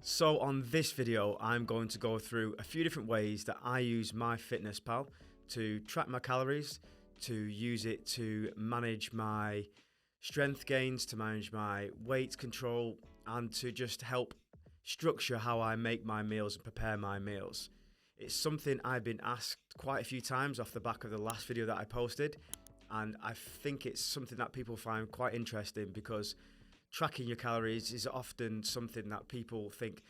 So on this video, I'm going to go through a few different ways that I use MyFitnessPal to track my calories, to use it to manage my strength gains, to manage my weight control, and to just help structure how I make my meals and prepare my meals. It's something I've been asked quite a few times off the back of the last video that I posted, and I think it's something that people find quite interesting because tracking your calories is often something that people think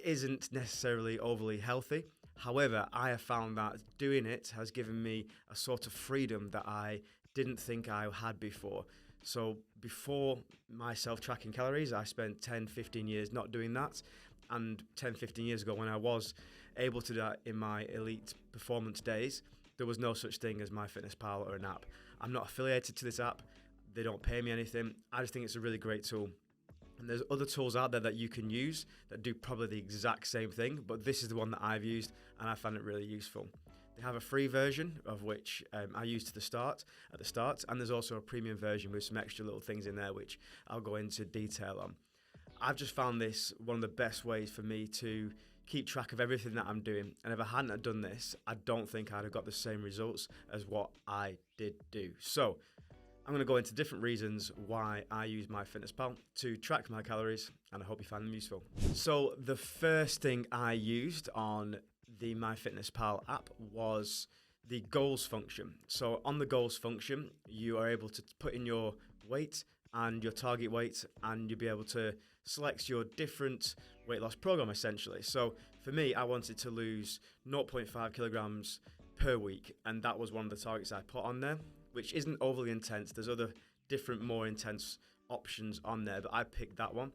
isn't necessarily overly healthy. However, I have found that doing it has given me a sort of freedom that I didn't think I had before. So before myself tracking calories, I spent 10, 15 years not doing that. And 10, 15 years ago, when I was able to do that in my elite performance days, there was no such thing as MyFitnessPal or an app. I'm not affiliated to this app. They don't pay me anything. I just think it's a really great tool. And there's other tools out there that you can use that do probably the exact same thing, but this is the one that I've used and I found it really useful. They have a free version of which I used at the start, and there's also a premium version with some extra little things in there which I'll go into detail on. I've just found this one of the best ways for me to keep track of everything that I'm doing, and if I hadn't done this, I don't think I'd have got the same results as what I did do. So I'm going to go into different reasons why I use MyFitnessPal to track my calories, and I hope you find them useful. So the first thing I used on the MyFitnessPal app was the goals function. So on the goals function, you are able to put in your weight and your target weight, and you'll be able to select your different weight loss program essentially. So for me, I wanted to lose 0.5 kilograms per week, and that was one of the targets I put on there, which isn't overly intense. There's other different more intense options on there, but I picked that one.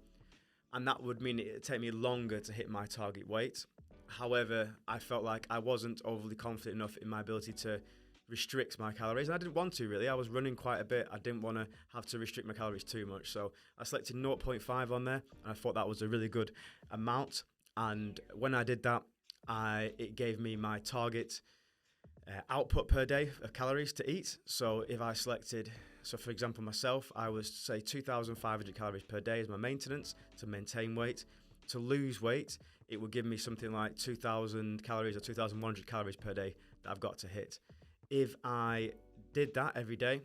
And that would mean it'd take me longer to hit my target weight. However, I felt like I wasn't overly confident enough in my ability to restrict my calories. And I didn't want to really. I was running quite a bit. I didn't want to have to restrict my calories too much. So I selected 0.5 on there, and I thought that was a really good amount. And when I did that, it gave me my target output per day of calories to eat. So if I selected, so for example myself, I was say 2,500 calories per day as my maintenance to maintain weight. To lose weight, it would give me something like 2,000 calories or 2,100 calories per day that I've got to hit. If I did that every day,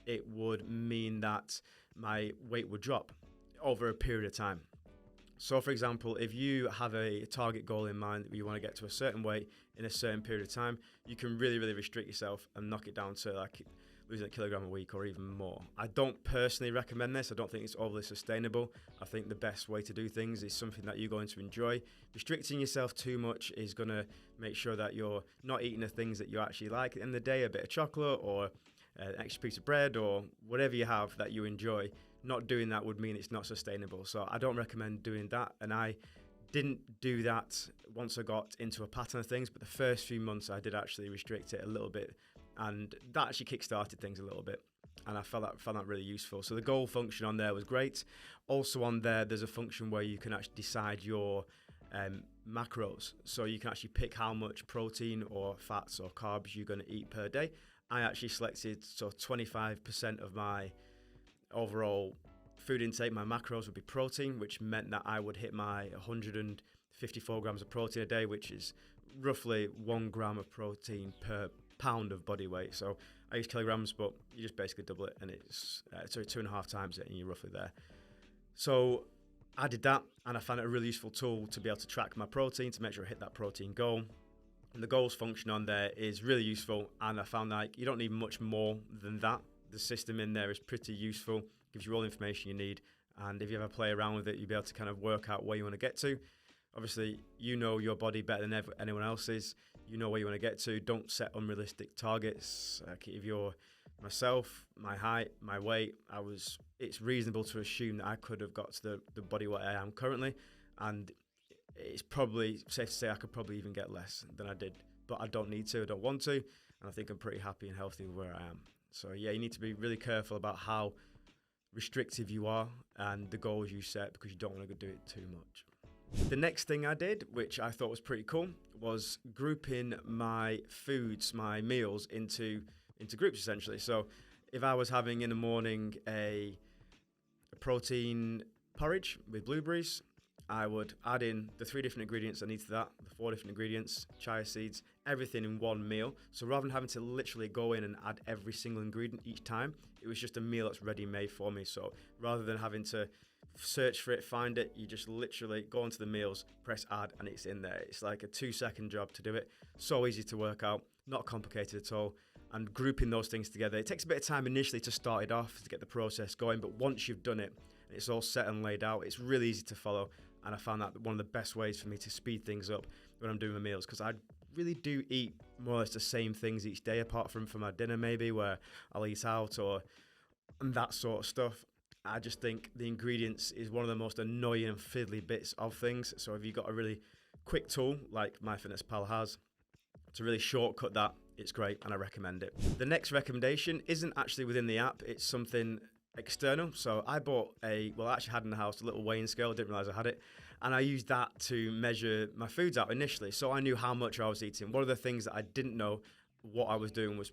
it would mean that my weight would drop over a period of time. So for example, if you have a target goal in mind that you want to get to a certain weight in a certain period of time, you can really, really restrict yourself and knock it down to like losing a kilogram a week or even more. I don't personally recommend this. I don't think it's overly sustainable. I think the best way to do things is something that you're going to enjoy. Restricting yourself too much is going to make sure that you're not eating the things that you actually like. At the end of the day, a bit of chocolate or an extra piece of bread or whatever you have that you enjoy, not doing that would mean it's not sustainable. So I don't recommend doing that. And I didn't do that once I got into a pattern of things, but the first few months I did actually restrict it a little bit, and that actually kick-started things a little bit, and I found that really useful. So the goal function on there was great. Also on there's a function where you can actually decide your macros, so you can actually pick how much protein or fats or carbs you're going to eat per day. I actually selected 25% of my overall food intake, my macros would be protein, which meant that I would hit my 154 grams of protein a day, which is roughly 1 gram of protein per pound of body weight. So I use kilograms, but you just basically double it, and it's 2.5 times it, and you're roughly there. So I did that, and I found it a really useful tool to be able to track my protein, to make sure I hit that protein goal. And the goals function on there is really useful, and I found like you don't need much more than that. The system in there is pretty useful, gives you all the information you need, and if you ever play around with it, you'll be able to kind of work out where you want to get to. Obviously, you know your body better than anyone else's. You know where you want to get to. Don't set unrealistic targets. Like if you're myself, my height, my weight, it's reasonable to assume that I could have got to the body weight I am currently, and it's probably safe to say I could probably even get less than I did, but I don't need to, I don't want to, and I think I'm pretty happy and healthy with where I am. So yeah, you need to be really careful about how restrictive you are and the goals you set, because you don't want to do it too much. The next thing I did, which I thought was pretty cool, was grouping my foods, my meals into groups essentially. So if I was having in the morning a protein porridge with blueberries, I would add in the 3 different ingredients I need to that, the 4 different ingredients, chia seeds, everything in one meal. So rather than having to literally go in and add every single ingredient each time, it was just a meal that's ready made for me. So rather than having to search for it, find it, you just literally go onto the meals, press add, and it's in there. It's like a 2-second job to do it. So easy to work out, not complicated at all. And grouping those things together, it takes a bit of time initially to start it off, to get the process going, but once you've done it, it's all set and laid out, it's really easy to follow. And I found that one of the best ways for me to speed things up when I'm doing my meals, because I really do eat more or less the same things each day, apart from for my dinner maybe, where I'll eat out or and that sort of stuff. I just think the ingredients is one of the most annoying and fiddly bits of things. So if you've got a really quick tool like MyFitnessPal has to really shortcut that, it's great and I recommend it. The next recommendation isn't actually within the app, it's something external. So I bought I actually had in the house a little weighing scale, didn't realize I had it, and I used that to measure my foods out initially, so I knew how much I was eating. One of the things that I didn't know what I was doing was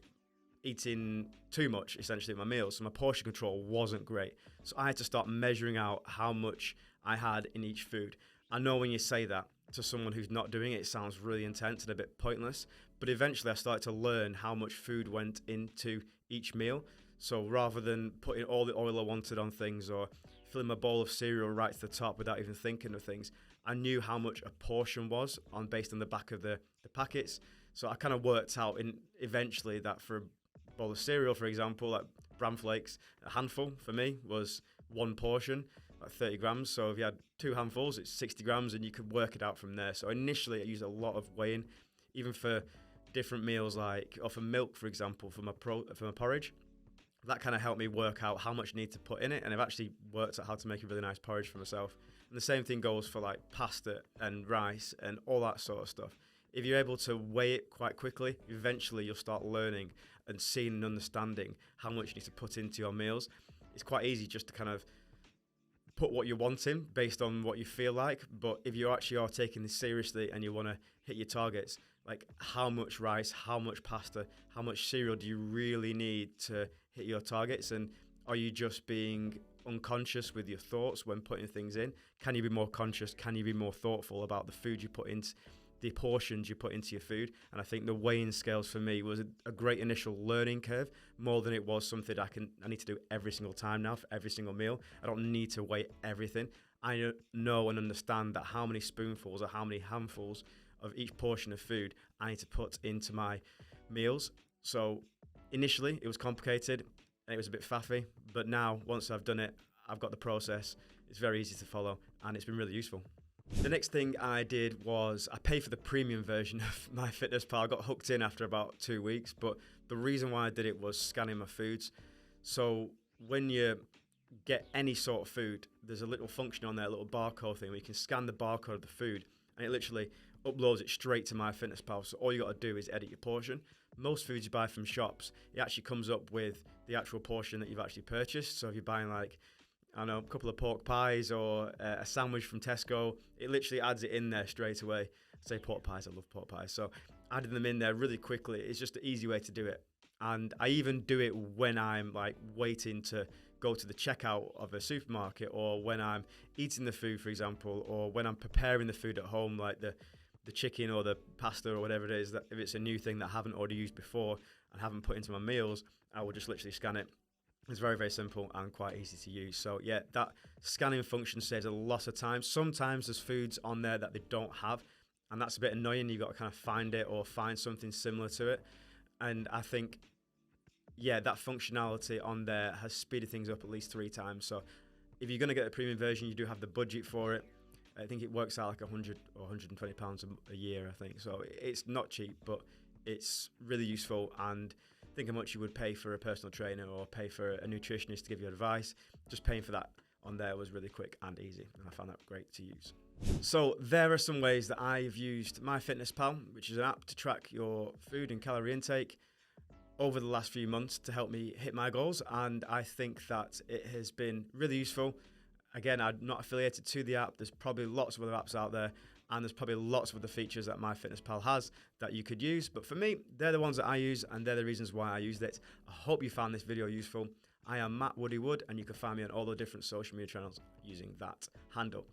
eating too much essentially in my meals, so my portion control wasn't great. So I had to start measuring out how much I had in each food. I know when you say that to someone who's not doing it, it sounds really intense and a bit pointless, but eventually I started to learn how much food went into each meal. So rather than putting all the oil I wanted on things or filling my bowl of cereal right to the top without even thinking of things, I knew how much a portion was based on the back of the packets. So I kind of worked out eventually that for a bowl of cereal, for example, like bran flakes, a handful for me was 1 portion, like 30 grams. So if you had 2 handfuls, it's 60 grams, and you could work it out from there. So initially I used a lot of weighing, even for different meals, like, or for milk, for example, for my porridge. That kind of helped me work out how much I need to put in it, and I've actually worked out how to make a really nice porridge for myself. And the same thing goes for like pasta and rice and all that sort of stuff. If you're able to weigh it quite quickly, eventually you'll start learning and seeing and understanding how much you need to put into your meals. It's quite easy just to kind of put what you want in based on what you feel like, but if you actually are taking this seriously and you want to hit your targets, like how much rice, how much pasta, how much cereal do you really need to hit your targets? And are you just being unconscious with your thoughts when putting things in? Can you be more conscious? Can you be more thoughtful about the food you put into, the portions you put into your food? And I think the weighing scales for me was a great initial learning curve, more than it was something I need to do every single time now for every single meal. I don't need to weigh everything. I know and understand that how many spoonfuls or how many handfuls of each portion of food I need to put into my meals. So initially it was complicated and it was a bit faffy, but now once I've done it, I've got the process. It's very easy to follow and it's been really useful. The next thing I did was I paid for the premium version of MyFitnessPal. I got hooked in after about 2 weeks, but the reason why I did it was scanning my foods. So when you get any sort of food, there's a little function on there, a little barcode thing where you can scan the barcode of the food and it literally uploads it straight to MyFitnessPal. So all you got to do is edit your portion. Most foods you buy from shops, it actually comes up with the actual portion that you've actually purchased. So if you're buying like, I don't know, a couple of pork pies or a sandwich from Tesco, it literally adds it in there straight away. I say pork pies, I love pork pies. So adding them in there really quickly is just an easy way to do it. And I even do it when I'm like waiting to go to the checkout of a supermarket, or when I'm eating the food, for example, or when I'm preparing the food at home, like the chicken or the pasta or whatever it is, that if it's a new thing that I haven't already used before and haven't put into my meals, I will just literally scan it. It's very, very simple and quite easy to use. So yeah, that scanning function saves a lot of time. Sometimes there's foods on there that they don't have, and that's a bit annoying. You've got to kind of find it or find something similar to it. And I think, yeah, that functionality on there has speeded things up at least 3 times. So if you're going to get the premium version, you do have the budget for it. I think it works out like £100 or £120 a year, I think. So it's not cheap, but it's really useful. And think how much you would pay for a personal trainer or pay for a nutritionist to give you advice. Just paying for that on there was really quick and easy, and I found that great to use. So there are some ways that I've used MyFitnessPal, which is an app to track your food and calorie intake, over the last few months to help me hit my goals, and I think that it has been really useful. Again, I'm not affiliated to the app. There's probably lots of other apps out there, and there's probably lots of other features that MyFitnessPal has that you could use. But for me, they're the ones that I use, and they're the reasons why I used it. I hope you found this video useful. I am Matt Woody Wood, and you can find me on all the different social media channels using that handle.